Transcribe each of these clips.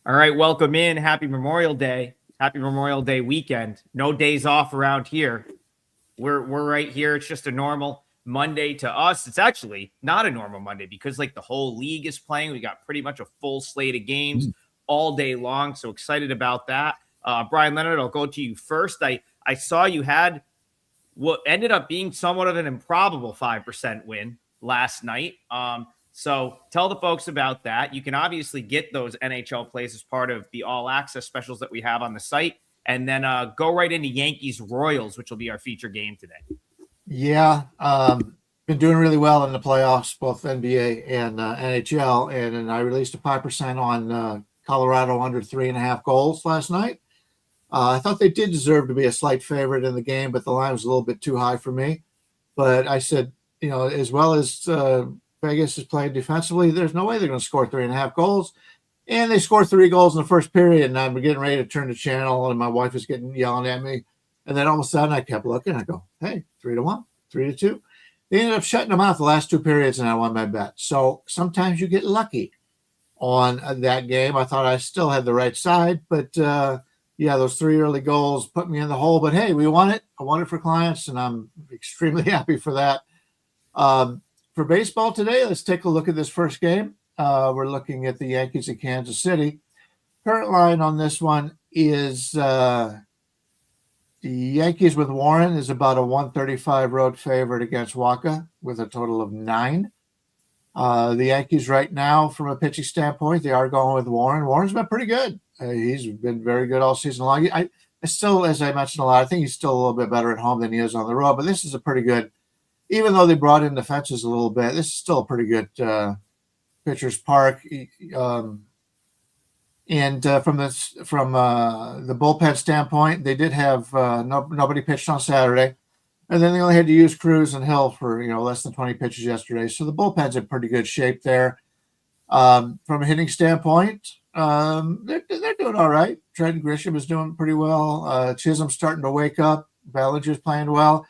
All right, welcome in. Happy Memorial Day. Happy Memorial Day weekend. No days off around here. We're right here. It's just a normal Monday to us. It's actually not a normal Monday because like the whole league is playing. We got pretty much a full slate of games all day long. So excited about that. Bryan Leonard, I'll go to you first. I saw you had what ended up being somewhat of an improbable 5% win last night. So tell the folks about that. You can obviously get those NHL plays as part of the all access specials that we have on the site. And then go right into Yankees Royals, which will be our feature game today. Yeah. Been doing really well in the playoffs, both NBA and NHL. And I released a 5% on Colorado under 3.5 goals last night. I thought they did deserve to be a slight favorite in the game, but the line was a little bit too high for me. But I said, as well as Vegas is playing defensively, there's no way they're going to score 3.5 goals. And they scored 3 goals in the first period, and I'm getting ready to turn the channel, and my wife is yelling at me. And then all of a sudden, I kept looking. I go, hey, 3-1, 3-2. They ended up shutting them out the last 2 periods, and I won my bet. So sometimes you get lucky on that game. I thought I still had the right side, but those 3 early goals put me in the hole. But hey, we won it. I won it for clients, and I'm extremely happy for that. For baseball today, let's take a look at this first game. We're looking at the Yankees at Kansas City. Current line on this one is the Yankees with Warren is about a 135 road favorite against Waka with a total of 9. The Yankees right now, from a pitching standpoint, they are going with Warren. Warren's been pretty good. He's been very good all season long. I still, as I mentioned a lot, I think he's still a little bit better at home than he is on the road. But this is a pretty good, even though they brought in the fences a little bit, this is still a pretty good pitcher's park. And from the bullpen standpoint, they did have nobody pitched on Saturday. And then they only had to use Cruz and Hill for less than 20 pitches yesterday. So the bullpen's in pretty good shape there. From a hitting standpoint, they're doing all right. Trent Grisham is doing pretty well. Chisholm's starting to wake up. Bellinger's playing well.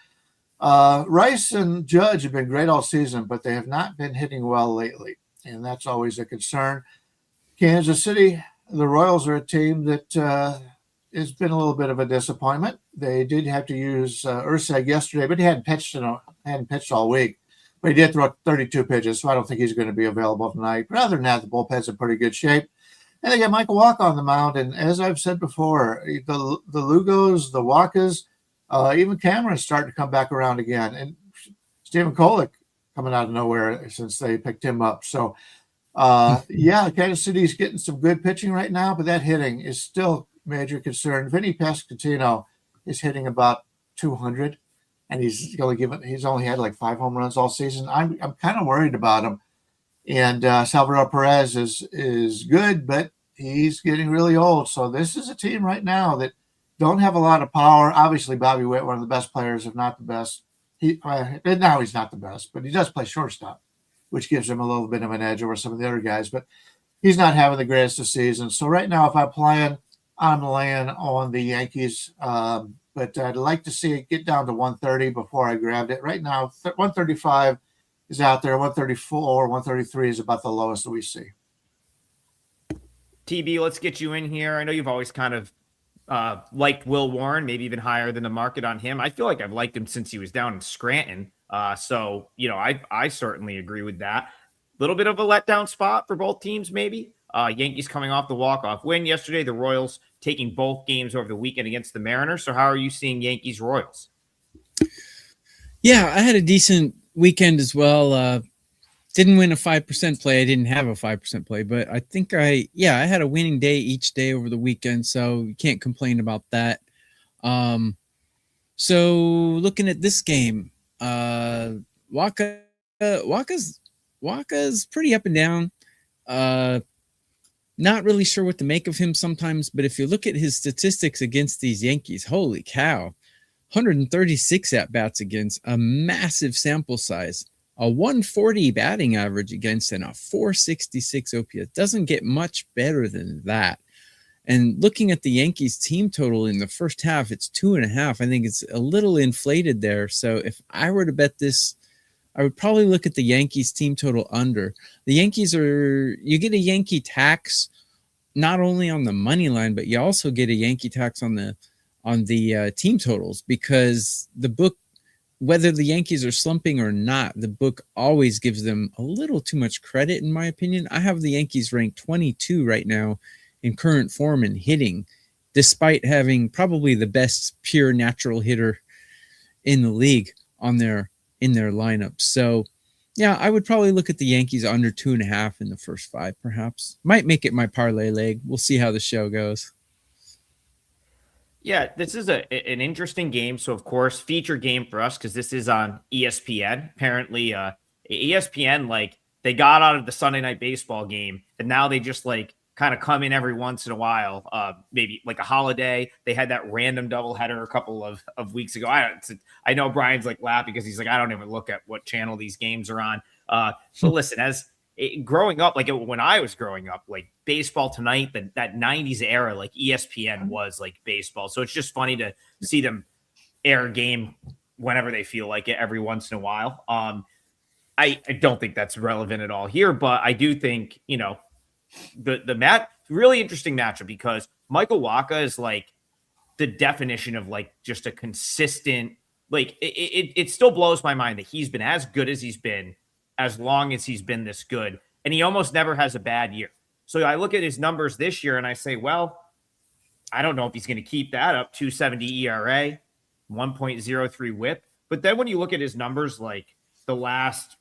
Rice and Judge have been great all season, but they have not been hitting well lately, and that's always a concern. Kansas City, the Royals are a team that has been a little bit of a disappointment. They did have to use Urseg yesterday, but he hadn't pitched all week. But he did throw 32 pitches, so I don't think he's going to be available tonight. But other than that, the bullpen's in pretty good shape. And they got Michael Wacha on the mound. And as I've said before, the Lugos, the Wakas, even Cameron's starting to come back around again. And Stephen Kolek coming out of nowhere since they picked him up. So, Kansas City's getting some good pitching right now, but that hitting is still major concern. Vinny Pasquantino is hitting about 200. And he's only had like 5 home runs all season. I'm kind of worried about him. And Salvador Perez is good, but he's getting really old. So this is a team right now that don't have a lot of power. Obviously, Bobby Witt, one of the best players, if not the best. Now he's not the best, but he does play shortstop, which gives him a little bit of an edge over some of the other guys. But he's not having the greatest of seasons. So right now, if I'm playing, I'm laying on the Yankees. But I'd like to see it get down to 130 before I grabbed it. Right now, 135 is out there. 134, 133 is about the lowest that we see. TB, let's get you in here. I know you've always kind of liked Will Warren, maybe even higher than the market on him. I feel like I've liked him since he was down in Scranton. So I certainly agree with that. A little bit of a letdown spot for both teams, maybe. Yankees coming off the walk-off win yesterday. The Royals taking both games over the weekend against the Mariners. So how are you seeing Yankees Royals? Yeah, I had a decent weekend as well. Didn't win a 5% play. I didn't have a 5% play, but I think I had a winning day each day over the weekend, so you can't complain about that. So looking at this game, Waka's pretty up and down. Not really sure what to make of him sometimes, but if you look at his statistics against these Yankees, holy cow, 136 at-bats against a massive sample size, a 140 batting average against, and a 466 OPS. Doesn't get much better than that. And looking at the Yankees team total in the first half, it's 2.5. I think it's a little inflated there. So if I were to bet this, I would probably look at the Yankees team total under. The Yankees you get a Yankee tax not only on the money line, but you also get a Yankee tax on the team totals, because the book, whether the Yankees are slumping or not, the book always gives them a little too much credit, in my opinion. I have the Yankees ranked 22 right now in current form and hitting, despite having probably the best pure natural hitter in the league in their lineup. So yeah, I would probably look at the Yankees under 2.5 in the first 5, perhaps. Might make it my parlay leg. We'll see how the show goes. Yeah, this is an interesting game. So, of course, feature game for us because this is on ESPN. Apparently, ESPN, like, they got out of the Sunday Night Baseball game, and now they just, like, kind of come in every once in a while, maybe like a holiday. They had that random doubleheader a couple of weeks ago. I know Brian's, like, laughing because he's like, I don't even look at what channel these games are on. So, listen, growing up, like when I was growing up, like Baseball Tonight, that 90s era, like ESPN was like baseball. So it's just funny to see them air a game whenever they feel like it every once in a while. I don't think that's relevant at all here, but I do think, the really interesting matchup because Michael Wacha is like the definition of like just a consistent, like it still blows my mind that he's been as good as he's been as long as he's been this good. And he almost never has a bad year. So I look at his numbers this year and I say, well, I don't know if he's going to keep that up. 2.70 ERA, 1.03 whip. But then when you look at his numbers, like the last,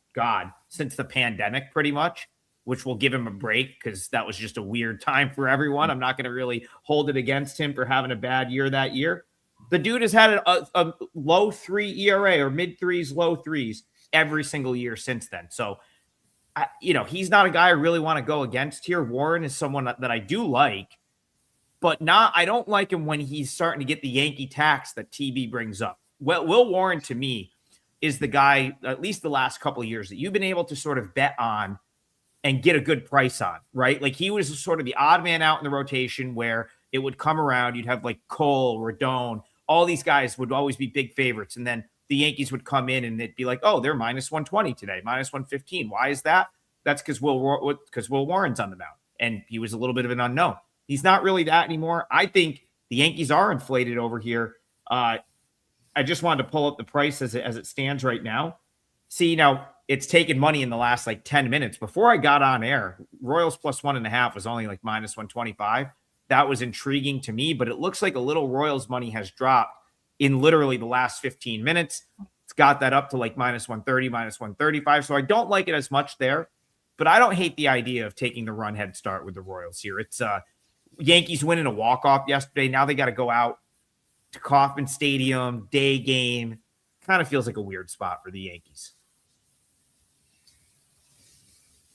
since the pandemic pretty much, which will give him a break because that was just a weird time for everyone. I'm not going to really hold it against him for having a bad year that year. The dude has had a low 3 ERA or mid 3s, low 3s every single year since then. So, he's not a guy I really want to go against here. Warren is someone that I do like, but I don't like him when he's starting to get the Yankee tax that TB brings up. Well, Will Warren to me is the guy, at least the last couple of years, that you've been able to sort of bet on and get a good price on, right? Like he was sort of the odd man out in the rotation where it would come around. You'd have like Cole, Rodon, all these guys would always be big favorites. And then the Yankees would come in and it'd be like, oh, they're minus 120 today, minus 115. Why is that? That's because Will Warren's on the mound. And he was a little bit of an unknown. He's not really that anymore. I think the Yankees are inflated over here. I just wanted to pull up the price as it stands right now. See, now it's taken money in the last like 10 minutes. Before I got on air, Royals plus 1.5 was only like minus 125. That was intriguing to me, but it looks like a little Royals money has dropped in literally the last 15 minutes. It's got that up to like minus 130, minus 135. So I don't like it as much there, but I don't hate the idea of taking the run head start with the Royals here. It's Yankees winning a walk-off yesterday. Now they got to go out to Kauffman Stadium, day game. Kind of feels like a weird spot for the Yankees.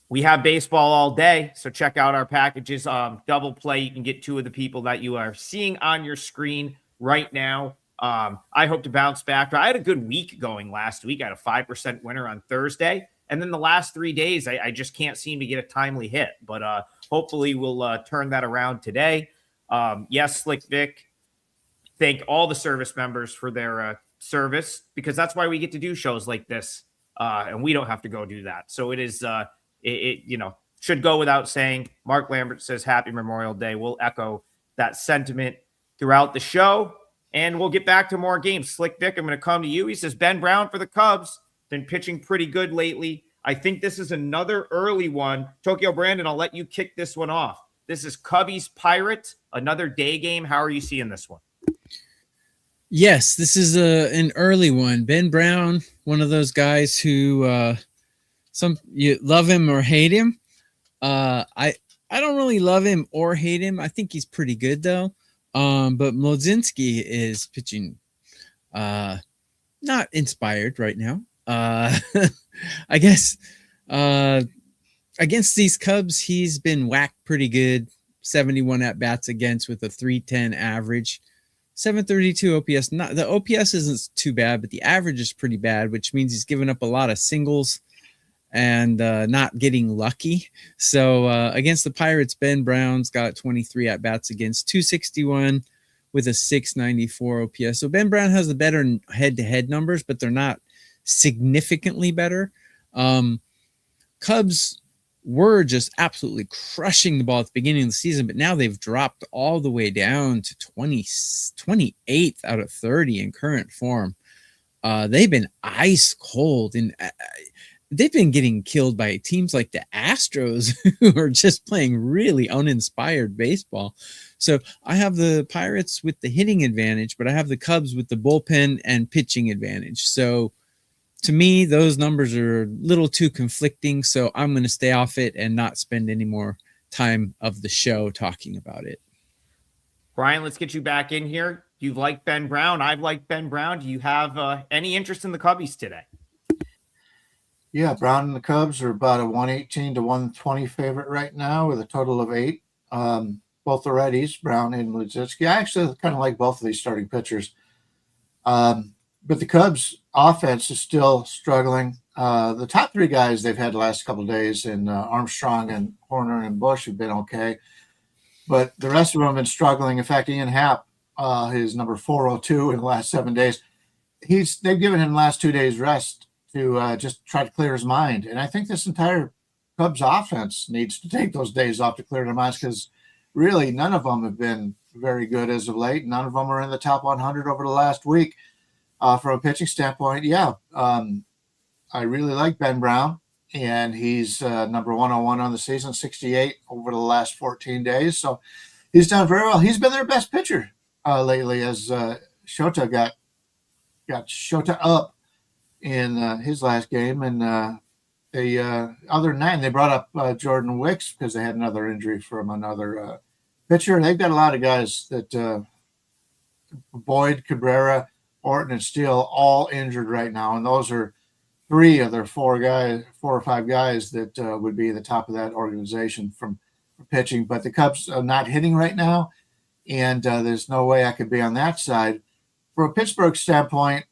We have baseball all day, so check out our packages. Double play, you can get 2 of the people that you are seeing on your screen right now. I hope to bounce back. I had a good week going last week. I had a 5% winner on Thursday. And then the last 3 days, I just can't seem to get a timely hit. But hopefully we'll turn that around today. Yes, Slick Vic, thank all the service members for their service, because that's why we get to do shows like this. And we don't have to go do that. So it is, should go without saying. Mark Lambert says Happy Memorial Day. We'll echo that sentiment throughout the show. And we'll get back to more games. Slick Vic, I'm going to come to you. He says Ben Brown for the Cubs. Been pitching pretty good lately. I think this is another early one. Tokyo Brandon, I'll let you kick this one off. This is Cubbies Pirates, another day game. How are you seeing this one? Yes, this is an early one. Ben Brown, one of those guys who you love him or hate him. I don't really love him or hate him. I think he's pretty good though. But Mlodzinski is pitching not inspired right now. I guess against these Cubs, he's been whacked pretty good. 71 at bats against with a 310 average, 732 OPS. Not the OPS isn't too bad, but the average is pretty bad, which means he's given up a lot of singles and not getting lucky. So against the Pirates, Ben Brown's got 23 at bats against 261 with a 694 OPS. So Ben Brown has the better head-to-head numbers, but they're not significantly better. Cubs were just absolutely crushing the ball at the beginning of the season, but now they've dropped all the way down to 28th out of 30 in current form. They've been ice cold, and they've been getting killed by teams like the Astros, who are just playing really uninspired baseball. So I have the Pirates with the hitting advantage, but I have the Cubs with the bullpen and pitching advantage. So to me, those numbers are a little too conflicting. So I'm going to stay off it and not spend any more time of the show talking about it. Brian, let's get you back in here. You've liked Ben Brown. I've liked Ben Brown. Do you have any interest in the Cubbies today? Yeah, Brown and the Cubs are about a 118 to 120 favorite right now with a total of 8. Both the righties, Brown and Luzinski. I actually kind of like both of these starting pitchers. But the Cubs offense is still struggling. The top 3 guys they've had the last couple of days in Armstrong and Horner and Bush have been okay. But the rest of them have been struggling. In fact, Ian Happ, his number 402 in the last 7 days, they've given him the last 2 days rest to just try to clear his mind. And I think this entire Cubs offense needs to take those days off to clear their minds, because really none of them have been very good as of late. None of them are in the top 100 over the last week. From a pitching standpoint, I really like Ben Brown, and he's number 101 on the season, 68 over the last 14 days. So he's done very well. He's been their best pitcher lately, as Shota got Shota up in his last game. And other than that, they brought up Jordan Wicks because they had another injury from another pitcher. They've got a lot of guys that Boyd, Cabrera, Orton, and Steele all injured right now, and those are 3 of their 4 or 5 guys that would be the top of that organization from pitching. But the Cubs are not hitting right now, and there's no way I could be on that side. From a Pittsburgh standpoint,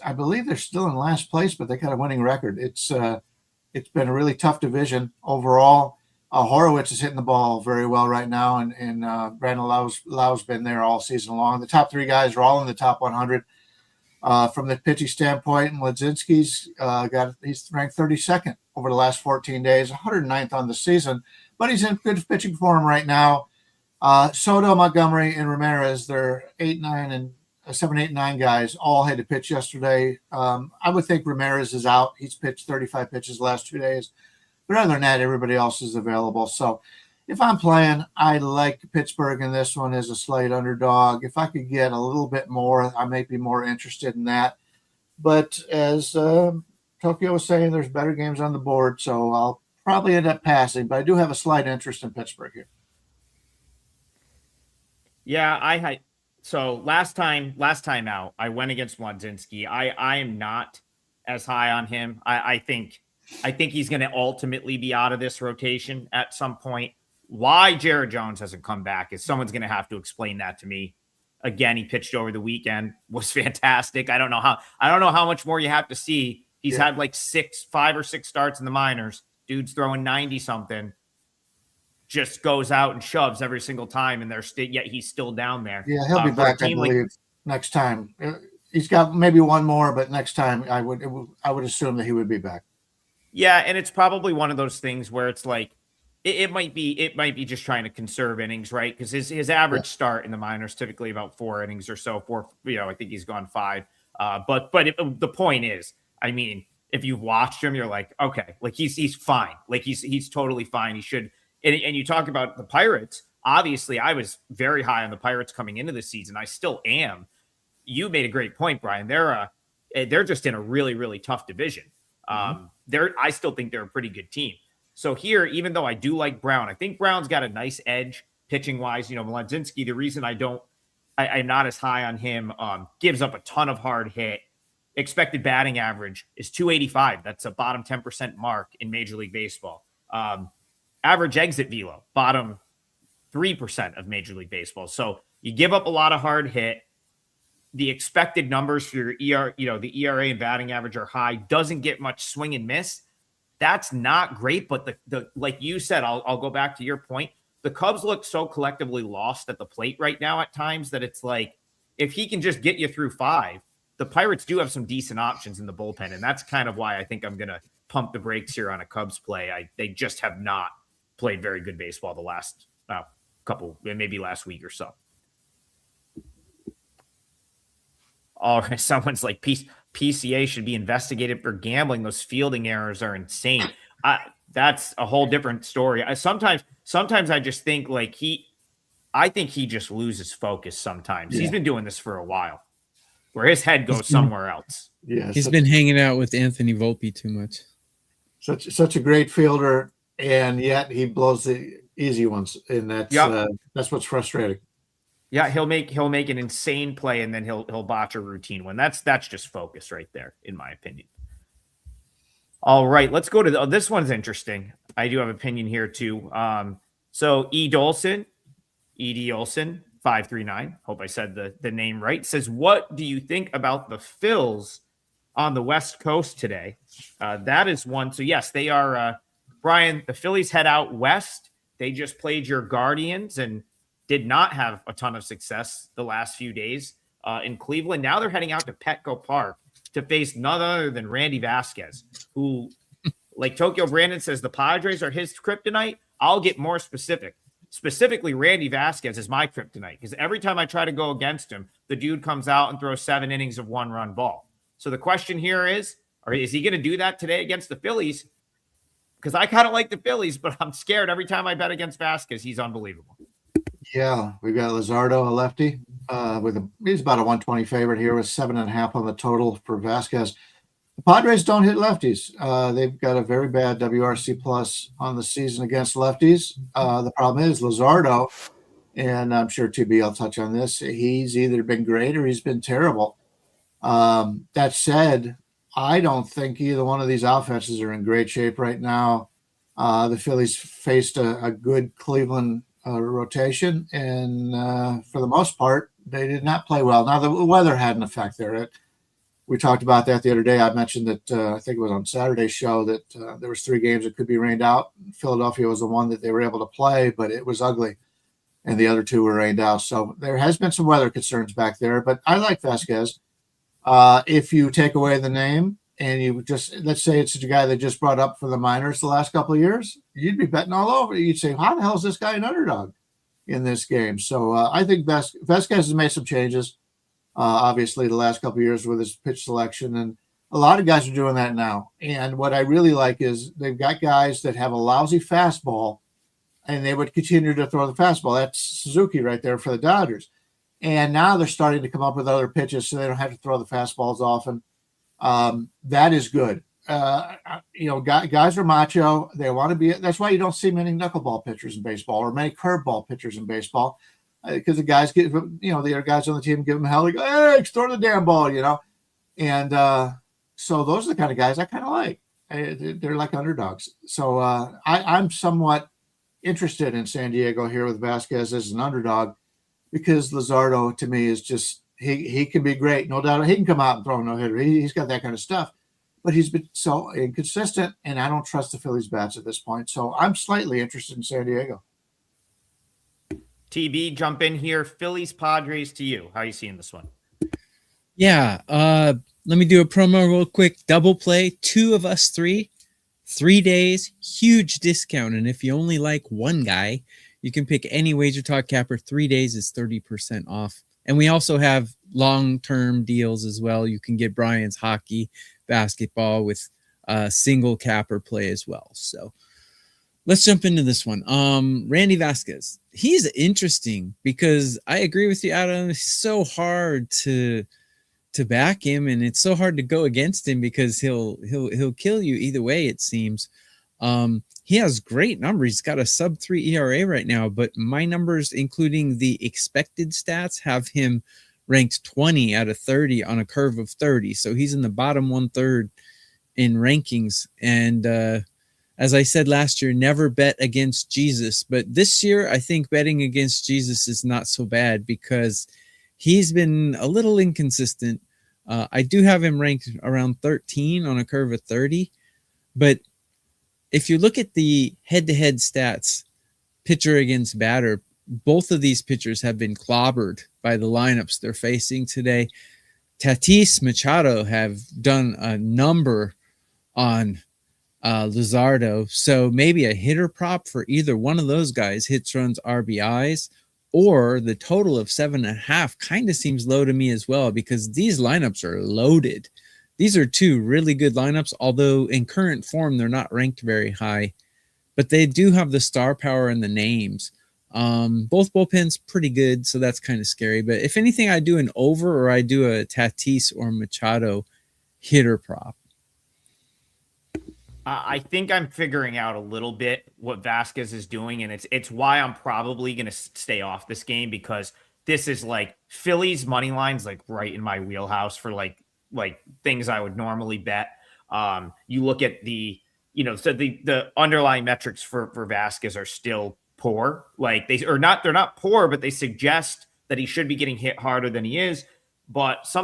I believe they're still in last place, but they got a winning record. It's been a really tough division overall. Horowitz is hitting the ball very well right now, and Brandon Lau's been there all season long. The top 3 guys are all in the top 100 from the pitching standpoint. And Ledzinski's he's ranked 32nd over the last 14 days, 109th on the season, but he's in good pitching form right now. Soto, Montgomery, and Ramirez, they're 8, 9, and 7, 8, 9 guys all had to pitch yesterday. I would think Ramirez is out. He's pitched 35 pitches the last 2 days. But other than that, everybody else is available. So if I'm playing, I like Pittsburgh in this one as a slight underdog. If I could get a little bit more, I may be more interested in that. But as Tokyo was saying, there's better games on the board, so I'll probably end up passing. But I do have a slight interest in Pittsburgh here. Yeah, so last time out, I went against Wadzinski. I am not as high on him. I think he's going to ultimately be out of this rotation at some point. Why Jared Jones hasn't come back is someone's going to have to explain that to me. Again, he pitched over the weekend, was fantastic. I don't know how much more you have to see. He's had like 5 or 6 starts in the minors. Dude's throwing 90 something. Just goes out and shoves every single time, and yet he's still down there. Yeah, he'll be back, I believe, next time. He's got maybe one more, but next time I would assume that he would be back. Yeah, and it's probably one of those things where it's like it might be just trying to conserve innings, right? Because his average start in the minors typically about 4 innings or so. I think he's gone 5. But the point is, I mean, if you've watched him, you're like, okay, like he's fine, like he's totally fine. He should. And you talk about the Pirates. Obviously, I was very high on the Pirates coming into the season. I still am. You made a great point, Brian. They're just in a really, really tough division. I still think they're a pretty good team. So here, even though I do like Brown, I think Brown's got a nice edge pitching wise. Mladzinski, the reason I'm not as high on him, gives up a ton of hard hit. Expected batting average is 285. That's a bottom 10% mark in Major League Baseball. Average exit velo, bottom 3% of Major League Baseball. So you give up a lot of hard hit. The expected numbers for your the ERA and batting average are high. Doesn't get much swing and miss. That's not great. But the like you said, I'll go back to your point. The Cubs look so collectively lost at the plate right now at times that it's like, if he can just get you through 5, the Pirates do have some decent options in the bullpen. And that's kind of why I think I'm going to pump the brakes here on a Cubs play. They just have not played very good baseball the last couple, maybe last week or so. All right, someone's like, PCA should be investigated for gambling. Those fielding errors are insane. That's a whole different story. Sometimes I just think like I think he just loses focus sometimes. He's been doing this for a while, where his head goes somewhere else. Yeah, he's been hanging out with Anthony Volpe too much. Such a great fielder, and yet he blows the easy ones, and that's what's frustrating. Yeah, he'll make an insane play, and then he'll botch a routine one. That's just focus right there, in my opinion. All right, let's go to this one's interesting. I do have an opinion here too. So Ed Olson, 539. Hope I said the name right. Says, what do you think about the Phils on the West Coast today? That is one. So yes, they are. Brian, the Phillies head out west. They just played your Guardians and did not have a ton of success the last few days in Cleveland. Now they're heading out to Petco Park to face none other than Randy Vasquez, who, like Tokyo Brandon says, the Padres are his kryptonite. I'll get more specific. Specifically, Randy Vasquez is my kryptonite because every time I try to go against him, the dude comes out and throws 7 innings of 1-run ball. So the question here is he going to do that today against the Phillies? Because I kind of like the Phillies, but I'm scared every time I bet against Vasquez. He's unbelievable. Yeah, we got Luzardo, a lefty, he's about a 120 favorite here with 7.5 on the total for Vasquez. The Padres don't hit lefties. They've got a very bad WRC plus on the season against lefties. The problem is Luzardo, and I'm sure TB will touch on this. He's either been great or he's been terrible. That said, I don't think either one of these offenses are in great shape right now. The Phillies faced a good Cleveland rotation, and for the most part, they did not play well. Now, the weather had an effect there. We talked about that the other day. I mentioned that I think it was on Saturday's show that there was 3 games that could be rained out. Philadelphia was the one that they were able to play, but it was ugly, and the other 2 were rained out. So there has been some weather concerns back there, but I like Vasquez. If you take away the name and you just, let's say it's a guy that just brought up for the minors the last couple of years, you'd be betting all over. You'd say, how the hell is this guy an underdog in this game? So I think Vasquez has made some changes, obviously, the last couple of years with his pitch selection. And a lot of guys are doing that now. And what I really like is they've got guys that have a lousy fastball, and they would continue to throw the fastball. That's Suzuki right there for the Dodgers. And now they're starting to come up with other pitches so they don't have to throw the fastballs often. That is good. Guys are macho. They want to be. That's why you don't see many knuckleball pitchers in baseball or many curveball pitchers in baseball, because the guys get, the other guys on the team give them hell. They go, hey, throw the damn ball, And so those are the kind of guys I kind of like. They're like underdogs. So I'm somewhat interested in San Diego here with Vasquez as an underdog, because Luzardo to me is just he can be great, no doubt. He can come out and throw a no-hitter. He's got that kind of stuff, but he's been so inconsistent, and I don't trust the Phillies bats at this point. So I'm slightly interested in San Diego. TB, jump in here. Phillies Padres to you. How are you seeing this one? Yeah, let me do a promo real quick. Double play, 2 of us 3 days, huge discount. And if you only like one guy, you can pick any WagerTalk capper. 3 days is 30% off. And we also have long-term deals as well. You can get Brian's hockey, basketball with single capper play as well. So let's jump into this one. Randy Vasquez. He's interesting because I agree with you, Adam. It's so hard to back him, and it's so hard to go against him because he'll kill you either way, it seems. He has great numbers. He's got a sub-3 ERA right now, but my numbers, including the expected stats, have him ranked 20 out of 30 on a curve of 30. So he's in the bottom 1/3 in rankings. And as I said last year, never bet against Jesus. But this year, I think betting against Jesus is not so bad because he's been a little inconsistent. I do have him ranked around 13 on a curve of 30, but if you look at the head-to-head stats, pitcher against batter, both of these pitchers have been clobbered by the lineups they're facing today. Tatis, Machado have done a number on Luzardo. So maybe a hitter prop for either one of those guys, hits, runs, RBIs, or the total of 7.5 kind of seems low to me as well, because these lineups are loaded. These are two really good lineups, although in current form, they're not ranked very high, but they do have the star power and the names. Both bullpens pretty good, so that's kind of scary. But if anything, I do an over, or I do a Tatis or Machado hitter prop. I think I'm figuring out a little bit what Vasquez is doing, and it's why I'm probably going to stay off this game, because this is like Phillies money lines, like right in my wheelhouse for like things I would normally bet. You look at so the underlying metrics for Vasquez are still poor. Like they're not poor, but they suggest that he should be getting hit harder than he is. But his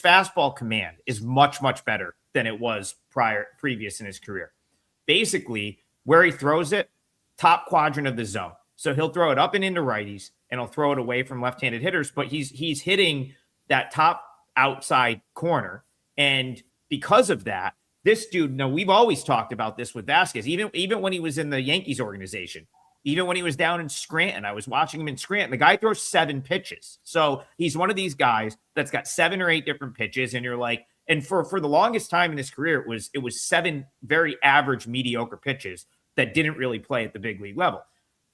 fastball command is much, much better than it was previous in his career. Basically, where he throws it, top quadrant of the zone. So he'll throw it up and into righties, and he'll throw it away from left-handed hitters, but he's hitting that top outside corner. And because of that, this dude, we've always talked about this with Vasquez, even when he was in the Yankees organization, even when he was down in Scranton. I was watching him in Scranton. The guy throws 7 pitches. So he's one of these guys that's got 7 or 8 different pitches, and you're like, and for the longest time in his career, it was 7 very average, mediocre pitches that didn't really play at the big league level.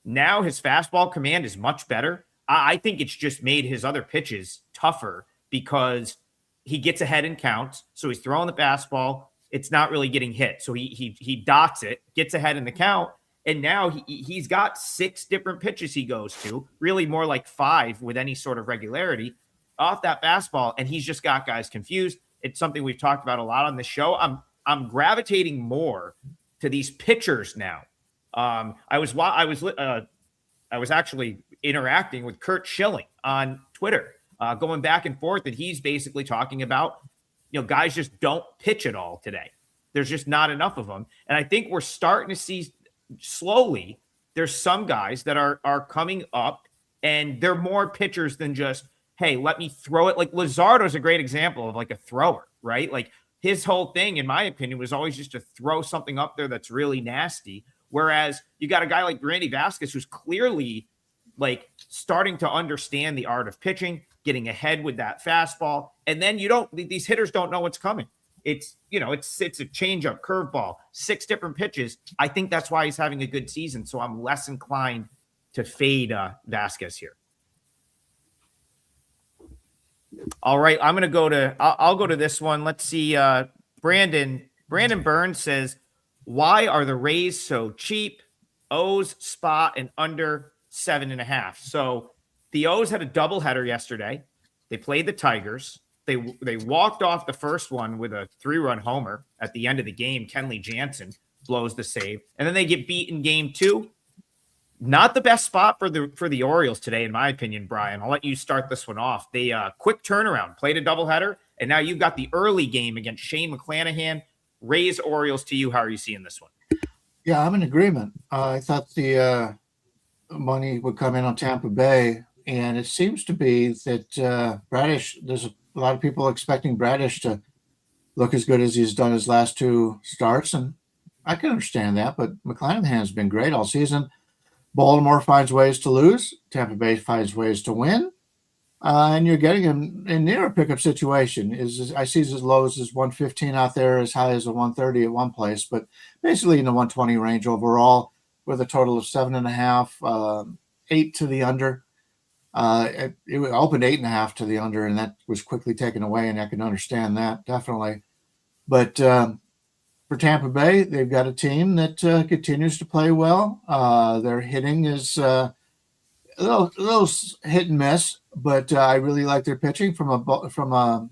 Now his fastball command is much better. I think it's just made his other pitches tougher because he gets ahead in counts. So he's throwing the fastball. It's not really getting hit. So he dots it, gets ahead in the count. And now he's got 6 different pitches he goes to, really more like 5 with any sort of regularity off that fastball. And he's just got guys confused. It's something we've talked about a lot on the show. I'm gravitating more to these pitchers now. I was actually interacting with Kurt Schilling on Twitter, going back and forth, and he's basically talking about, guys just don't pitch at all today. There's just not enough of them. And I think we're starting to see slowly, there's some guys that are coming up, and they're more pitchers than just, hey, let me throw it. Like Luzardo is a great example of like a thrower, right? Like his whole thing, in my opinion, was always just to throw something up there that's really nasty. Whereas you got a guy like Randy Vasquez, who's clearly like starting to understand the art of pitching, getting ahead with that fastball. And then these hitters don't know what's coming. It's a changeup, curveball, 6 different pitches. I think that's why he's having a good season. So I'm less inclined to fade Vasquez here. All right, I'll go to this one. Let's see. Brandon Burns says, why are the Rays so cheap? O's spot and under 7.5. So the O's had a doubleheader yesterday. They played the Tigers. They walked off the first one with a 3-run homer at the end of the game. Kenley Jansen blows the save, and then they get beat in game 2. Not the best spot for the Orioles today, in my opinion, Brian. I'll let you start this one off. They quick turnaround, played a doubleheader, and now you've got the early game against Shane McClanahan. Rays Orioles to you. How are you seeing this one? Yeah, I'm in agreement. I thought the money would come in on Tampa Bay, and it seems to be that Bradish, there's a lot of people expecting Bradish to look as good as he's done his last 2 starts, and I can understand that, but McClanahan's been great all season. Baltimore finds ways to lose. Tampa Bay finds ways to win. And you're getting him in near a pickup situation. I see as low as 115 out there, as high as a 130 at one place, but basically in the 120 range overall, with a total of 7.5, 8 to the under. It opened 8.5 to the under, and that was quickly taken away, and I can understand that, definitely. But for Tampa Bay, they've got a team that continues to play well. Their hitting is a little hit and miss, but I really like their pitching from a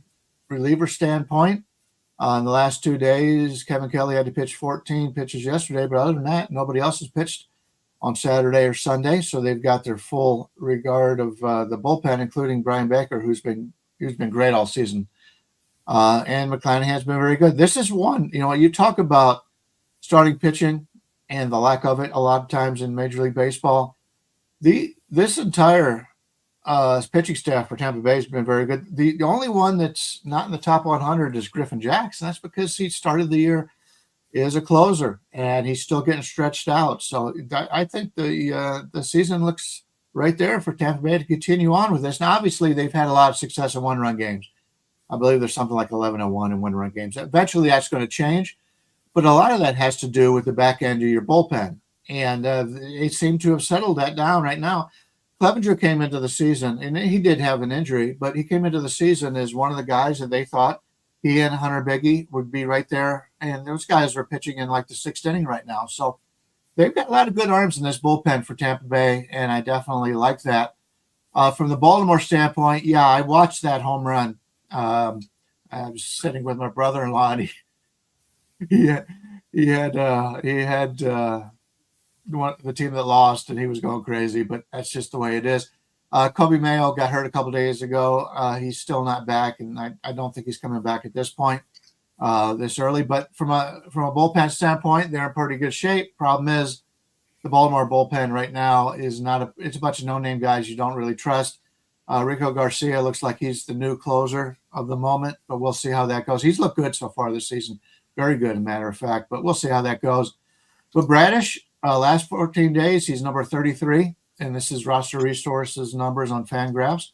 reliever standpoint. In the last 2 days, Kevin Kelly had to pitch 14 pitches yesterday, but other than that, nobody else has pitched on Saturday or Sunday, so they've got their full regard of the bullpen, including Brian Baker, who's been great all season. And McClanahan's been very good. This is one, you talk about starting pitching and the lack of it a lot of times in Major League Baseball. This entire his pitching staff for Tampa Bay has been very good. The only one that's not in the top 100 is Griffin Jackson. That's because he started the year as a closer, and he's still getting stretched out. So I think the season looks right there for Tampa Bay to continue on with this. Now, obviously, they've had a lot of success in one-run games. I believe there's something like 11-1 in one-run games. Eventually, that's going to change, but a lot of that has to do with the back end of your bullpen, and they seem to have settled that down right now. Clevenger came into the season, and he did have an injury, but he came into the season as one of the guys that they thought he and Hunter Biggie would be right there. And those guys are pitching in like the sixth inning right now. So they've got a lot of good arms in this bullpen for Tampa Bay, and I definitely like that. From the Baltimore standpoint, yeah, I watched that home run. I was sitting with my brother-in-law, and he had the team that lost, and he was going crazy, but that's just the way it is. Kobe Mayo got hurt a couple days ago. He's still not back, and I don't think he's coming back at this point this early. But from a bullpen standpoint, they're in pretty good shape. Problem is, the Baltimore bullpen right now is it's a bunch of no-name guys you don't really trust. Rico Garcia looks like he's the new closer of the moment, but we'll see how that goes. He's looked good so far this season. Very good, as a matter of fact, but we'll see how that goes. But Bradish, last 14 days, he's number 33, and this is Roster Resources numbers on Fangraphs.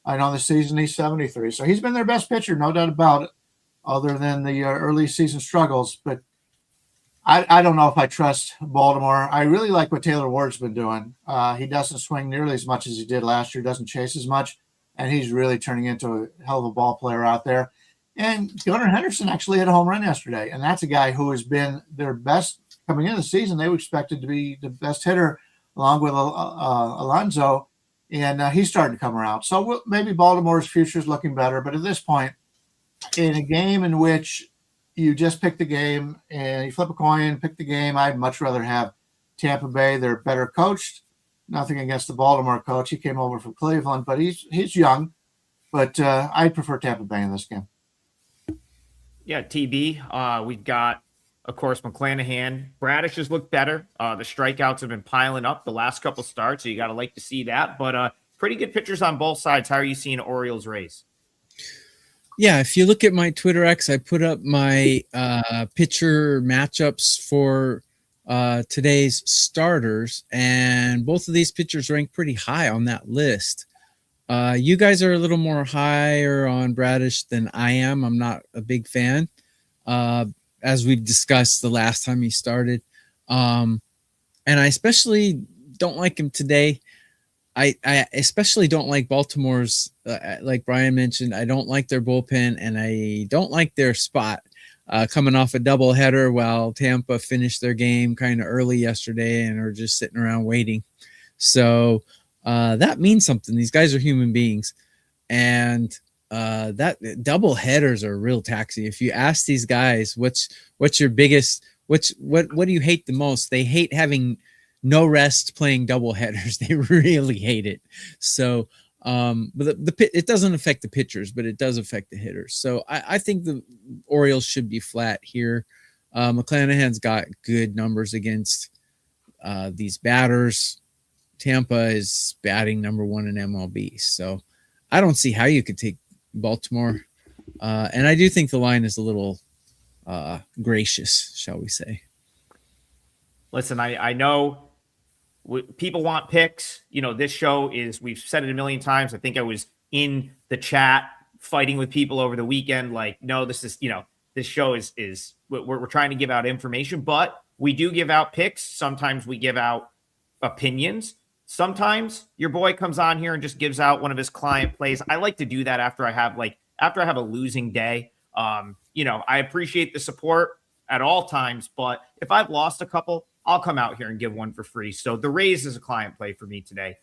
I know this season he's 73, so he's been their best pitcher, no doubt about it, other than the early season struggles. But I don't know if I trust Baltimore. I really like what Taylor Ward's been doing. He doesn't swing nearly as much as he did last year, doesn't chase as much, and he's really turning into a hell of a ball player out there. And Gunnar Henderson actually hit a home run yesterday, and that's a guy who has been their best coming into the season. They were expected to be the best hitter along with Alonso, and he's starting to come around. So maybe Baltimore's future is looking better, but at this point, in a game in which you just pick the game and you flip a coin, pick the game, I'd much rather have Tampa Bay. They're better coached. Nothing against the Baltimore coach. He came over from Cleveland, but he's young. But I'd prefer Tampa Bay in this game. Yeah, TB. We've got, of course, McClanahan. Bradish has looked better. The strikeouts have been piling up the last couple starts, so you got to like to see that. But pretty good pitchers on both sides. How are you seeing Orioles Rays? Yeah, if you look at my Twitter X, I put up my pitcher matchups for today's starters, and both of these pitchers rank pretty high on that list. You guys are a little more higher on Bradish than I am. I'm not a big fan, as we discussed the last time he started. And I especially don't like him today. I especially don't like Baltimore's, like Brian mentioned, I don't like their bullpen, and I don't like their spot coming off a doubleheader while Tampa finished their game kind of early yesterday and are just sitting around waiting. So that means something. These guys are human beings, and that double headers are real taxing. If you ask these guys, what's your biggest, what do you hate the most? They hate having no rest playing double headers. They really hate it. So, but it doesn't affect the pitchers, but it does affect the hitters. So I think the Orioles should be flat here. McClanahan's got good numbers against these batters. Tampa is batting number 1 in MLB. So I don't see how you could take Baltimore. And I do think the line is a little gracious, shall we say. Listen, I know people want picks. You know, this show is, we've said it a million times. I think I was in the chat fighting with people over the weekend. Like, no, this is, this show is we're trying to give out information, but we do give out picks. Sometimes we give out opinions. Sometimes your boy comes on here and just gives out one of his client plays. I like to do that after I have a losing day. I appreciate the support at all times, but if I've lost a couple, I'll come out here and give one for free. So the Rays is a client play for me today.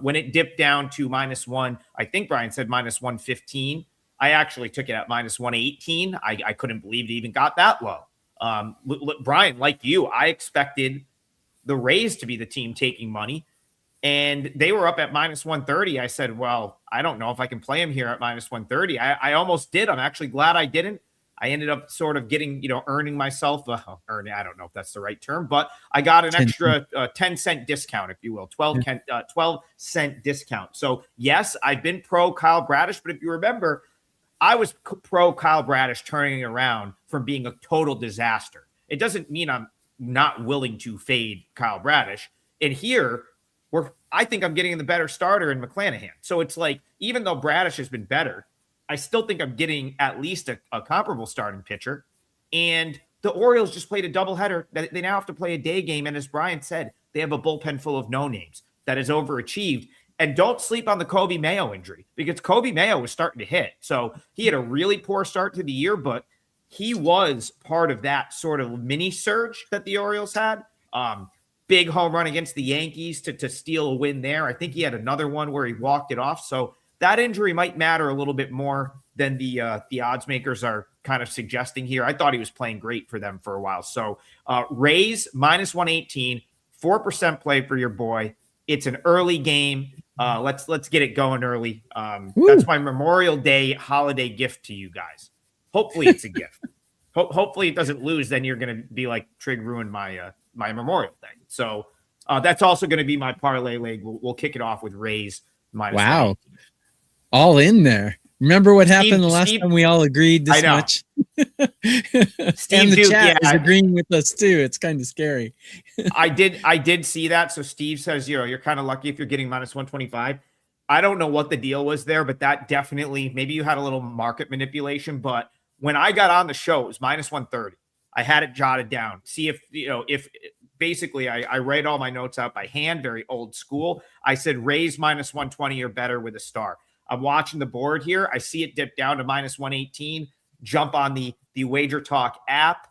When it dipped down to -1, I think Brian said -115. I actually took it at -118. I couldn't believe it even got that low. Brian, like you, I expected the Rays to be the team taking money, and they were up at -130. I said, well, I don't know if I can play him here at -130. I almost did. I'm actually glad I didn't. I ended up sort of getting, earning myself, earning, I don't know if that's the right term, but I got an extra 10-cent discount, if you will, 12-cent discount. So yes, I've been pro Kyle Bradish, but if you remember, I was pro Kyle Bradish turning around from being a total disaster. It doesn't mean I'm not willing to fade Kyle Bradish. And here, I think I'm getting the better starter in McClanahan. So it's like, even though Bradish has been better, I still think I'm getting at least a comparable starting pitcher. And the Orioles just played a doubleheader. They now have to play a day game. And as Brian said, they have a bullpen full of no-names that has overachieved. And don't sleep on the Kobe Mayo injury, because Kobe Mayo was starting to hit. So he had a really poor start to the year, but he was part of that sort of mini surge that the Orioles had. Big home run against the Yankees to steal a win there. I think he had another one where he walked it off. So that injury might matter a little bit more than the odds makers are kind of suggesting here. I thought he was playing great for them for a while. So Rays -118, 4% play for your boy. It's an early game. Let's get it going early. That's my Memorial Day holiday gift to you guys. Hopefully it's a gift. Hopefully it doesn't lose. Then you're going to be like, Trig ruined my Memorial Day. So that's also going to be my parlay leg. We'll kick it off with Rays -118. Wow. All in there. Remember what happened the last time we all agreed this much? Steve and the Duke, chat is agreeing with us too. It's kind of scary. I did see that. So Steve says, you're kind of lucky if you're getting -125. I don't know what the deal was there, but that definitely, maybe you had a little market manipulation. But when I got on the show, it was -130. I had it jotted down. See if basically I write all my notes out by hand, very old school. I said Rays -120 or better with a star. I'm watching the board here. I see it dip down to -118. Jump on the WagerTalk app.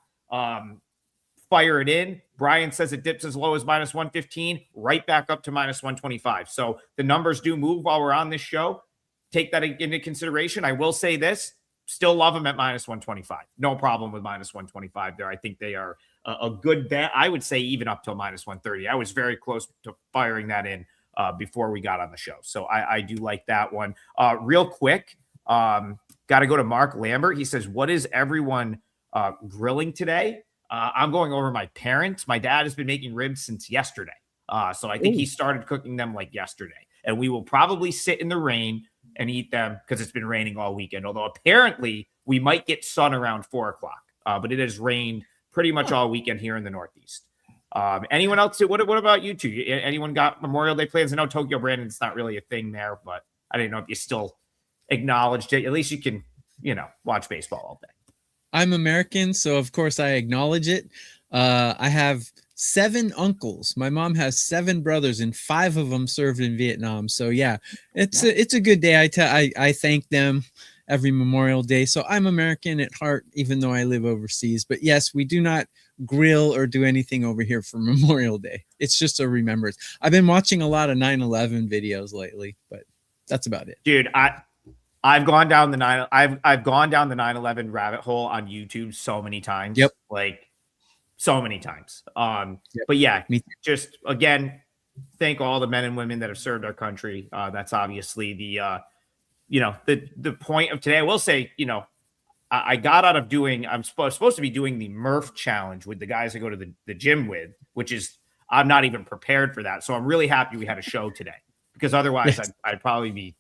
Fire it in. Brian says it dips as low as -115, right back up to -125. So the numbers do move while we're on this show. Take that into consideration. I will say this. Still love them at -125. No problem with -125 there. I think they are a good bet. I would say even up till -130. I was very close to firing that in before we got on the show. So I do like that one. Real quick, got to go to Mark Lambert. He says, what is everyone grilling today? I'm going over my parents. My dad has been making ribs since yesterday. So I think he started cooking them like yesterday. And we will probably sit in the rain and eat them because it's been raining all weekend. Although apparently we might get sun around 4:00. But it has rained pretty much all weekend here in the Northeast. Anyone else? What about you two? Anyone got Memorial Day plans? I know Tokyo Brandon's not really a thing there, but I didn't know if you still acknowledged it. At least you can, watch baseball all day. I'm American, so of course I acknowledge it. I have 7 uncles. My mom has 7 brothers, and 5 of them served in Vietnam. So yeah, it's a good day. I thank them every Memorial Day. So I'm American at heart, even though I live overseas. But yes, we do not grill or do anything over here for Memorial Day. It's just a remembrance. I've been watching a lot of 9/11 videos lately, but that's about it. Dude, I've gone down the I've gone down the 9/11 rabbit hole on YouTube so many times. Yep. Like so many times. But yeah, just again, thank all the men and women that have served our country. That's obviously the point of today. I will say, I got out of doing, I'm supposed to be doing the Murph challenge with the guys I go to the gym with, which is, I'm not even prepared for that. So I'm really happy we had a show today, because otherwise I'd probably be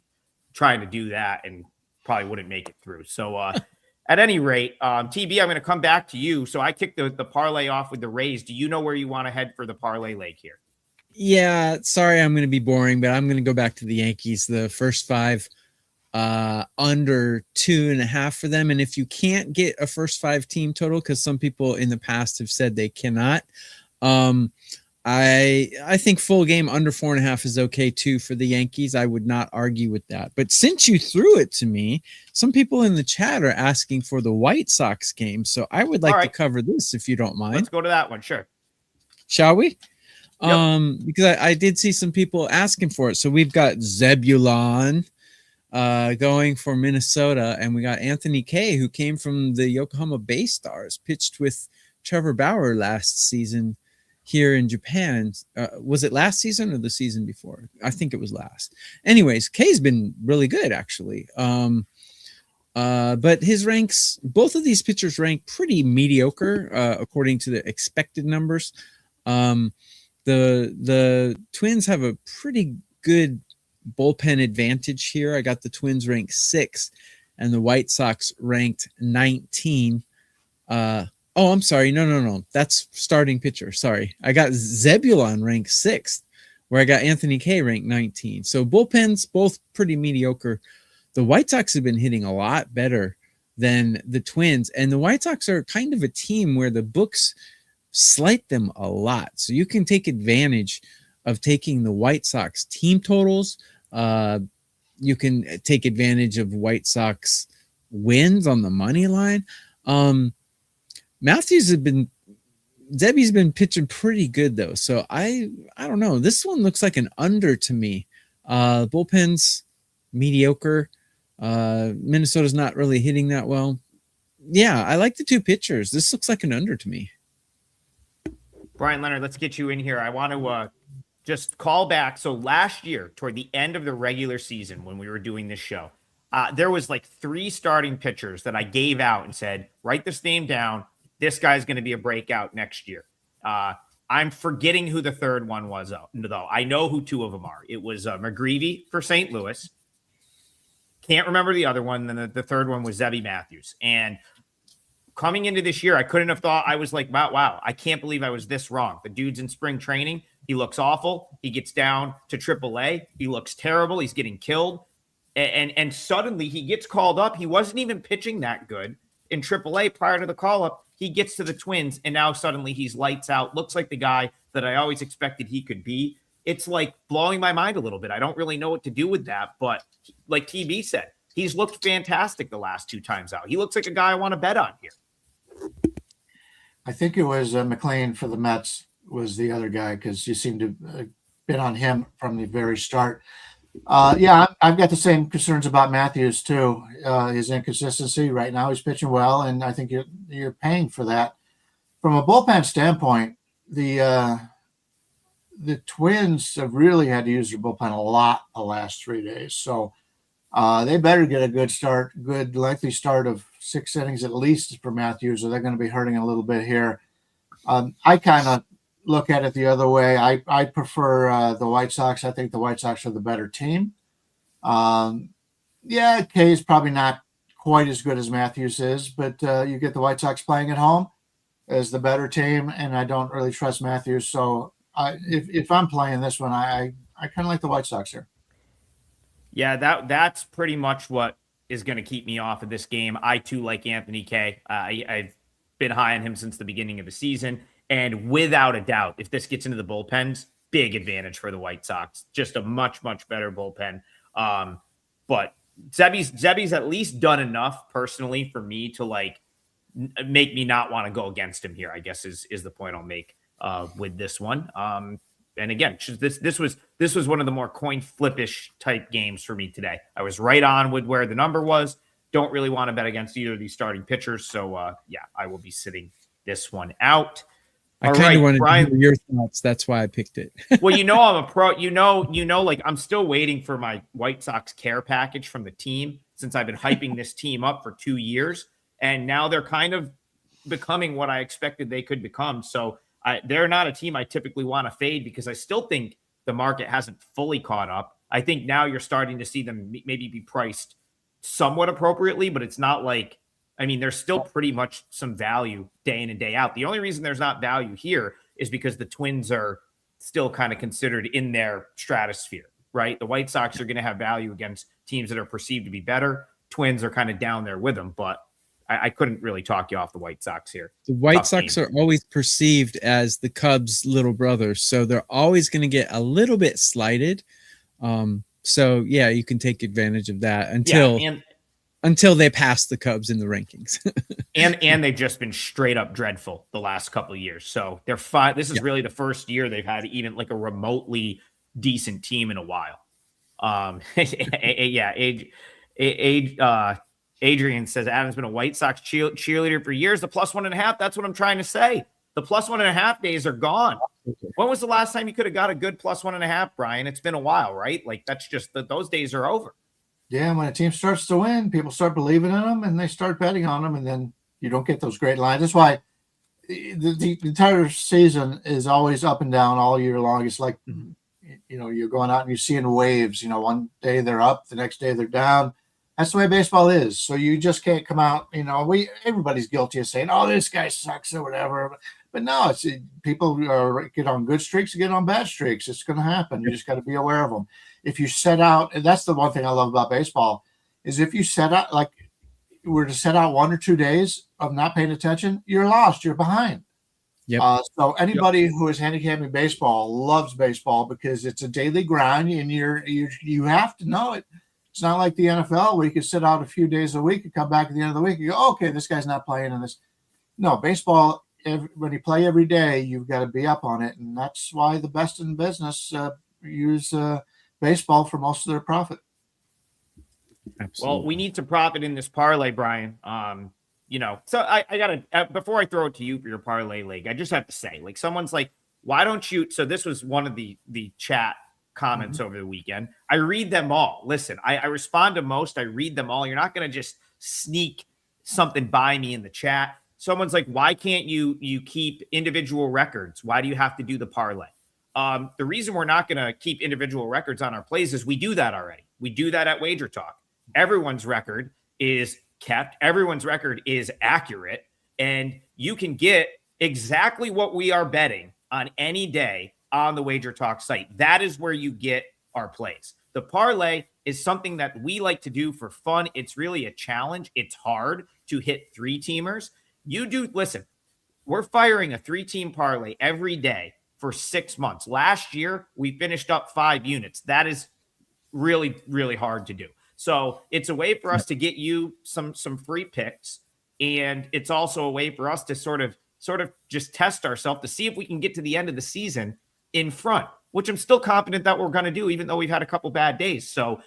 trying to do that and probably wouldn't make it through. So at any rate, TB, I'm going to come back to you. So I kicked the parlay off with the Rays. Do you know where you want to head for the parlay leg here? Yeah, sorry, I'm going to be boring, but I'm going to go back to the Yankees. The first 5 under 2.5 for them. And if you can't get a first 5 team total, because some people in the past have said they cannot, I think full game under 4.5 is okay too for the Yankees. I would not argue with that. But since you threw it to me, some people in the chat are asking for the White Sox game. So I would like to cover this if you don't mind. Let's go to that one. Sure. Shall we? Yep. Because I did see some people asking for it. So we've got Zebulon going for Minnesota, and we got Anthony Kay, who came from the Yokohama Bay Stars, pitched with Trevor Bauer last season here in Japan. Was it last season or the season before? I think it was last. Anyways, Kay's been really good, actually. But his ranks, both of these pitchers rank pretty mediocre according to the expected numbers. The Twins have a pretty good bullpen advantage here. I got the Twins ranked 6th and the White Sox ranked 19. I'm sorry. No. That's starting pitcher. Sorry. I got Zebulon ranked 6th, where I got Anthony Kay ranked 19. So bullpens, both pretty mediocre. The White Sox have been hitting a lot better than the Twins. And the White Sox are kind of a team where the books slight them a lot. So you can take advantage of taking the White Sox team totals. You can take advantage of White Sox wins on the money line. Zebby's been pitching pretty good though. So I don't know. This one looks like an under to me. Bullpen's mediocre. Minnesota's not really hitting that well. Yeah, I like the two pitchers. This looks like an under to me. Bryan Leonard, let's get you in here. I want to just call back. So last year, toward the end of the regular season, when we were doing this show, there was like 3 starting pitchers that I gave out and said, write this name down. This guy's going to be a breakout next year. I'm forgetting who the third one was, though. I know who 2 of them are. It was McGreevy for St. Louis. Can't remember the other one. Then the third one was Zebby Matthews. And coming into this year, I couldn't have thought. I was like, wow, I can't believe I was this wrong. The dude's in spring training. He looks awful. He gets down to AAA. He looks terrible. He's getting killed. And suddenly he gets called up. He wasn't even pitching that good in AAA prior to the call-up. He gets to the Twins, and now suddenly he's lights out. Looks like the guy that I always expected he could be. It's like blowing my mind a little bit. I don't really know what to do with that. But like TB said, he's looked fantastic the last 2 times out. He looks like a guy I want to bet on here. I think it was McLean for the Mets was the other guy, because you seem to bet on him from the very start. Yeah, I've got the same concerns about Matthews too. His inconsistency right now, he's pitching well, and I think you're paying for that. From a bullpen standpoint, the Twins have really had to use their bullpen a lot the last 3 days. So they better get a good lengthy start of 6 innings at least for Matthews, or they're going to be hurting a little bit here. I kind of look at it the other way. I prefer the White Sox. I think the White Sox are the better team. Yeah, Kay is probably not quite as good as Matthews is, but you get the White Sox playing at home as the better team, and I don't really trust Matthews. So if I'm playing this one, I kind of like the White Sox here. Yeah, that's pretty much what is going to keep me off of this game. I too like Anthony Kay. I've been high on him since the beginning of the season. And without a doubt, if this gets into the bullpens, big advantage for the White Sox. Just a much, much better bullpen. But Zebby's at least done enough personally for me to like make me not want to go against him here, I guess is the point I'll make with this one. And again, this was one of the more coin flippish type games for me today. I was right on with where the number was. Don't really want to bet against either of these starting pitchers. So yeah, I will be sitting this one out. I kind of wanted to hear your thoughts. That's why I picked it. Well, I'm a pro. Like I'm still waiting for my White Sox care package from the team since I've been hyping this team up for 2 years. And now they're kind of becoming what I expected they could become. So they're not a team I typically want to fade because I still think the market hasn't fully caught up. I think now you're starting to see them maybe be priced somewhat appropriately, but it's not like, I mean, there's still pretty much some value day in and day out. The only reason there's not value here is because the Twins are still kind of considered in their stratosphere, right? The White Sox are going to have value against teams that are perceived to be better. Twins are kind of down there with them, but I couldn't really talk you off the White Sox here. The White Sox are always perceived as the Cubs' little brothers, so they're always going to get a little bit slighted. So yeah, you can take advantage of that until they pass the Cubs in the rankings. and they've just been straight up dreadful the last couple of years. So they're fine. This is really the first year they've had even like a remotely decent team in a while. Adrian says Adam's been a White Sox cheerleader for years. The +1.5. That's what I'm trying to say. The +1.5 days are gone. When was the last time you could have got a good +1.5, Brian? It's been a while, right? Like that's just those days are over. Yeah, when a team starts to win, people start believing in them and they start betting on them, and then you don't get those great lines. That's why the entire season is always up and down all year long. It's like, you're going out and you're seeing waves. One day they're up, the next day they're down. That's the way baseball is. So you just can't come out. Everybody's guilty of saying, "Oh, this guy sucks" or whatever. But no, it's people get on good streaks, get on bad streaks. It's going to happen. You just got to be aware of them. If you set out, and that's the one thing I love about baseball, is if you set out, like we're to set out 1 or 2 days of not paying attention, you're lost. You're behind. Yep. So anybody who is handicapping baseball loves baseball because it's a daily grind, and you have to know it. It's not like the NFL where you can sit out a few days a week and come back at the end of the week and go, okay, this guy's not playing in this. No, baseball, when you play every day, you've got to be up on it. And that's why the best in business use baseball for most of their profit. Absolutely. Well, we need to profit in this parlay, Brian. So I gotta, before I throw it to you for your parlay league, I just have to say, like, someone's like, why don't you? So this was one of the chat comments over the weekend. I read them all. Listen, I respond to most. I read them all. You're not going to just sneak something by me in the chat. Someone's like, why can't you keep individual records? Why do you have to do the parlay? The reason we're not going to keep individual records on our plays is we do that already. We do that at WagerTalk. Everyone's record is kept. Everyone's record is accurate. And you can get exactly what we are betting on any day on the WagerTalk site. That is where you get our plays. The parlay is something that we like to do for fun. It's really a challenge. It's hard to hit 3-teamers. Listen, we're firing a 3-team parlay every day for 6 months. Last year, we finished up 5 units. That is really, really hard to do. So it's a way for us to get you some free picks. And it's also a way for us to sort of just test ourselves to see if we can get to the end of the season in front, which I'm still confident that we're going to do, even though we've had a couple bad days. So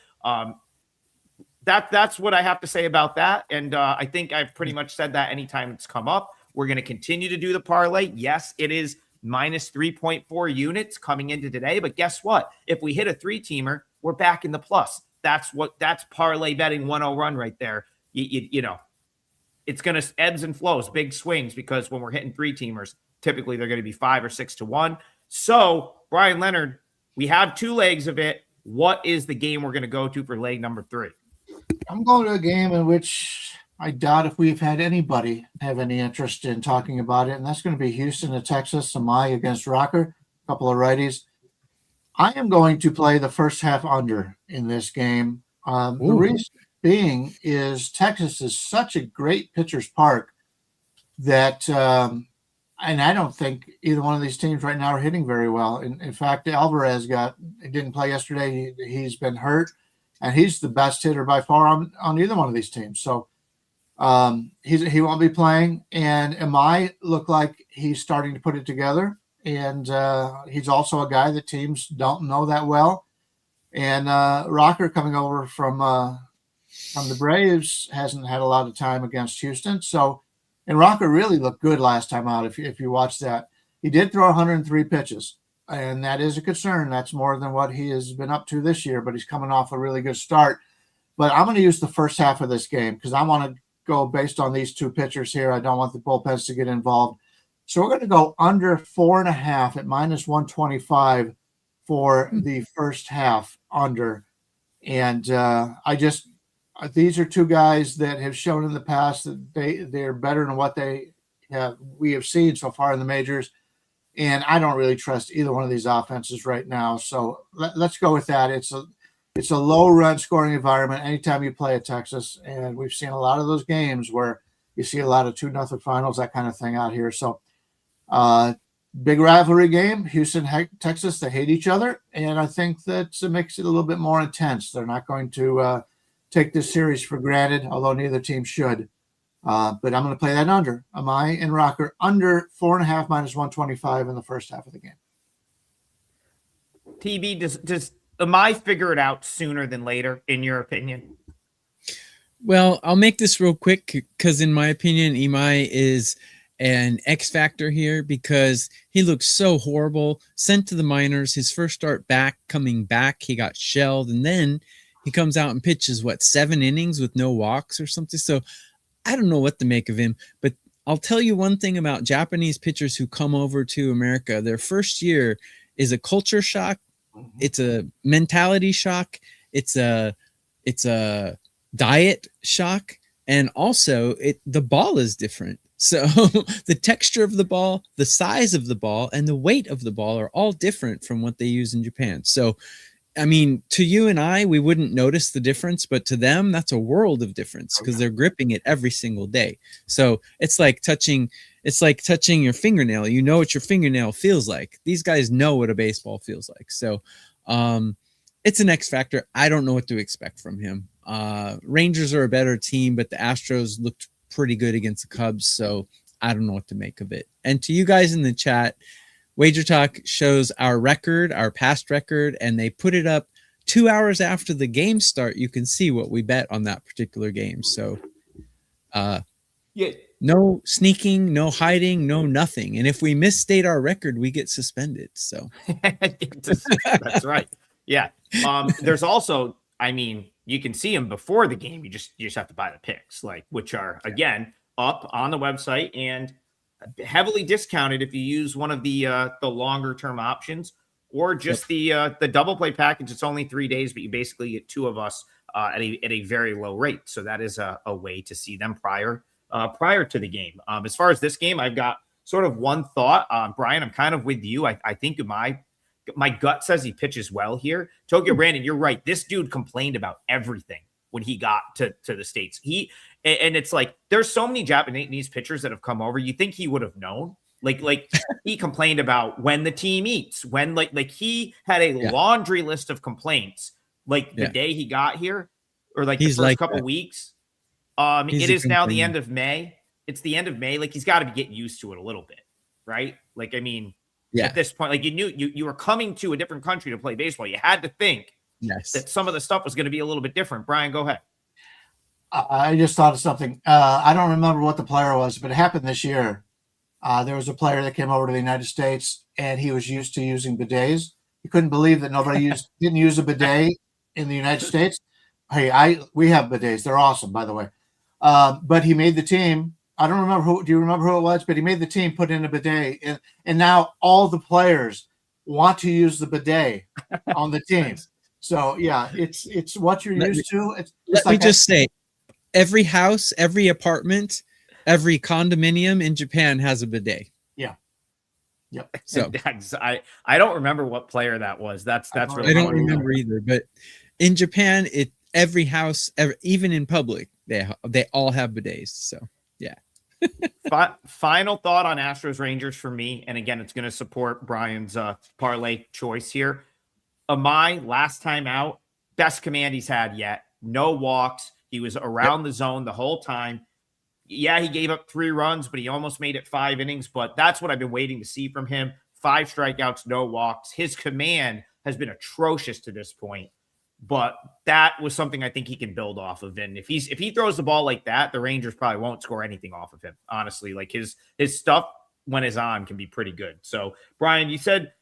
that's what I have to say about that. And I think I've pretty much said that anytime it's come up. We're going to continue to do the parlay. Yes, it is minus 3.4 units coming into today. But guess what? If we hit a 3-teamer, we're back in the plus. That's parlay betting 101 right there. It's going to ebbs and flows, big swings, because when we're hitting 3-teamers, typically they're going to be 5 or 6 to 1. So, Bryan Leonard, we have 2 legs of it. What is the game we're going to go to for leg number 3? I'm going to a game in which I doubt if we've had anybody have any interest in talking about it, and that's going to be Houston at Texas, Amai against Rocker, a couple of righties. I am going to play the first half under in this game. The reason being is Texas is such a great pitcher's park that and I don't think either one of these teams right now are hitting very well. In fact, Alvarez didn't play yesterday. He's been hurt, and he's the best hitter by far on either one of these teams. So he won't be playing. And Amai looked like he's starting to put it together. And he's also a guy that teams don't know that well. And Rocker, coming over from the Braves, hasn't had a lot of time against Houston. And Rocker really looked good last time out. If you watch that, he did throw 103 pitches, and that is a concern. That's more than what he has been up to this year, but he's coming off a really good start. But I'm going to use the first half of this game because I want to go based on these 2 pitchers here. I don't want the bullpens to get involved. So we're going to go under 4.5 at minus 125 for the first half under. And these are 2 guys that have shown in the past that they're better than what we have seen so far in the majors. And I don't really trust either one of these offenses right now. So let's go with that. It's a low run scoring environment anytime you play at Texas. And we've seen a lot of those games where you see a lot of 2-0 finals, that kind of thing out here. So big rivalry game, Houston, Texas, they hate each other. And I think that makes it a little bit more intense. They're not going to take this series for granted, although neither team should. But I'm going to play that under. Amai and Rocker under 4.5 minus 125 in the first half of the game. TB, does Amai figure it out sooner than later, in your opinion? Well, I'll make this real quick because, in my opinion, Imai is an X factor here because he looks so horrible. Sent to the minors, his first start back, coming back, he got shelled, and then he comes out and pitches 7 innings with no walks or something. So I don't know what to make of him, but I'll tell you one thing about Japanese pitchers who come over to America. Their first year is a culture shock. It's a mentality shock. It's a diet shock. And also the ball is different. So the texture of the ball, the size of the ball, and the weight of the ball are all different from what they use in Japan. So, I mean, to you and I, we wouldn't notice the difference, but to them, that's a world of difference because they're gripping it every single day. So it's like touching your fingernail. You know what your fingernail feels like. These guys know what a baseball feels like. So it's an X factor. I don't know what to expect from him. Rangers are a better team, but the Astros looked pretty good against the Cubs. So I don't know what to make of it. And to you guys in the chat, WagerTalk shows our record, our past record, and they put it up 2 hours after the game start. You can see what we bet on that particular game. So no sneaking, no hiding, no nothing. And if we misstate our record, we get suspended. So that's right. Yeah. There's also, I mean, you can see them before the game. You just have to buy the picks, which are again up on the website and heavily discounted if you use one of the longer term options or just the double play package. It's only 3 days, but you basically get 2 of us at a very low rate. So that is a way to see them prior to the game. As far as this game, I've got sort of one thought. Brian, I'm kind of with you. I think my gut says he pitches well here. Tokyo Brandon, you're right. This dude complained about everything when he got to the States. And it's like, there's so many Japanese pitchers that have come over. You think he would have known, like he complained about when the team eats, when like he had a laundry list of complaints, the day he got here or the first couple weeks. It is now the end of May. It's the end of May. He's got to be getting used to it a little bit. Right. At this point, you knew you were coming to a different country to play baseball. You had to think that some of the stuff was going to be a little bit different. Brian, go ahead. I just thought of something. I don't remember what the player was, but it happened this year. There was a player that came over to the United States, and he was used to using bidets. He couldn't believe that nobody didn't use a bidet in the United States. Hey, we have bidets. They're awesome, by the way. But he made the team. I don't remember who. Do you remember who it was? But he made the team, put in a bidet, and now all the players want to use the bidet on the team. So yeah, it's what you're used to. Let me just say, every house, every apartment, every condominium in Japan has a bidet. Yeah. Yep. So I don't remember what player that was. That's really. I don't remember either. But in Japan, every house, even in public, they all have bidets. So yeah. Final thought on Astros Rangers for me, and again, it's going to support Brian's parlay choice here. Amai, last time out, best command he's had yet. No walks. He was around the zone the whole time. Yeah, he gave up 3 runs, but he almost made it 5 innings. But that's what I've been waiting to see from him. 5 strikeouts, no walks. His command has been atrocious to this point. But that was something I think he can build off of. And if he throws the ball like that, the Rangers probably won't score anything off of him. Honestly, his stuff when it's on can be pretty good. So Brian, you said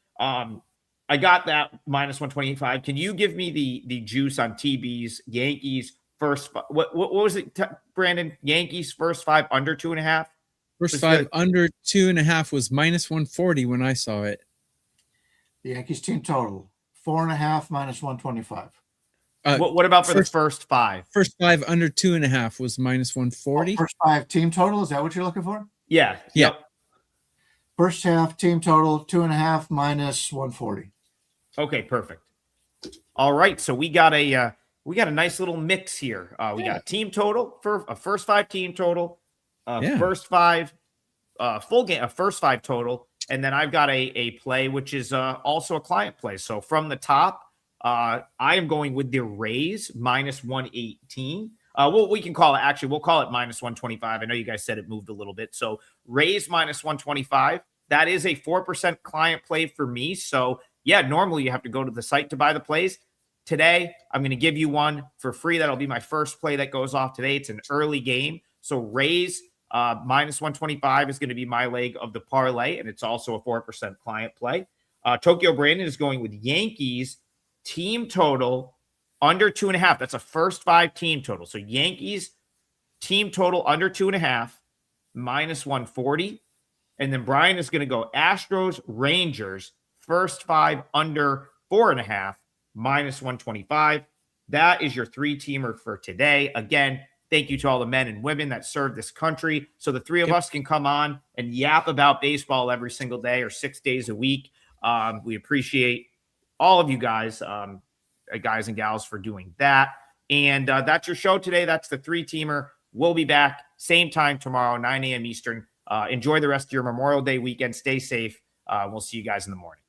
I got that minus 125. Can you give me the juice on TB's Yankees first? What was it, Brandon? Yankees first 5 under 2.5. First 5 under 2.5 was minus 140 when I saw it. The Yankees team total 4.5 minus 125. What about for the first 5? First 5 under 2.5 was minus 140. First 5 team total. Is that what you're looking for? Yeah. Yep. First half team total 2.5 minus 140. Okay, perfect. All right, so we got a nice little mix here. We got a team total for a first 5 team total, first 5 full game, a first 5 total, and then I've got a play which is also a client play. So from the top, I am going with the Rays minus 118. We can call it, actually, we'll call it minus 125. I know you guys said it moved a little bit. So Rays minus 125. That is a 4% client play for me. So yeah, normally you have to go to the site to buy the plays. Today, I'm going to give you one for free. That'll be my first play that goes off today. It's an early game. So Rays minus 125 is going to be my leg of the parlay, and it's also a 4% client play. Tokyo Brandon is going with Yankees team total under 2.5. That's a first 5 team total. So Yankees team total under 2.5, minus 140. And then Brian is going to go Astros, Rangers, first 5 under 4.5, minus 125. That is your 3-teamer for today. Again, thank you to all the men and women that serve this country. So the 3 of us can come on and yap about baseball every single day or 6 days a week. We appreciate all of you guys, guys and gals, for doing that. And that's your show today. That's the 3-teamer. We'll be back same time tomorrow, 9 a.m. Eastern. Enjoy the rest of your Memorial Day weekend. Stay safe. We'll see you guys in the morning.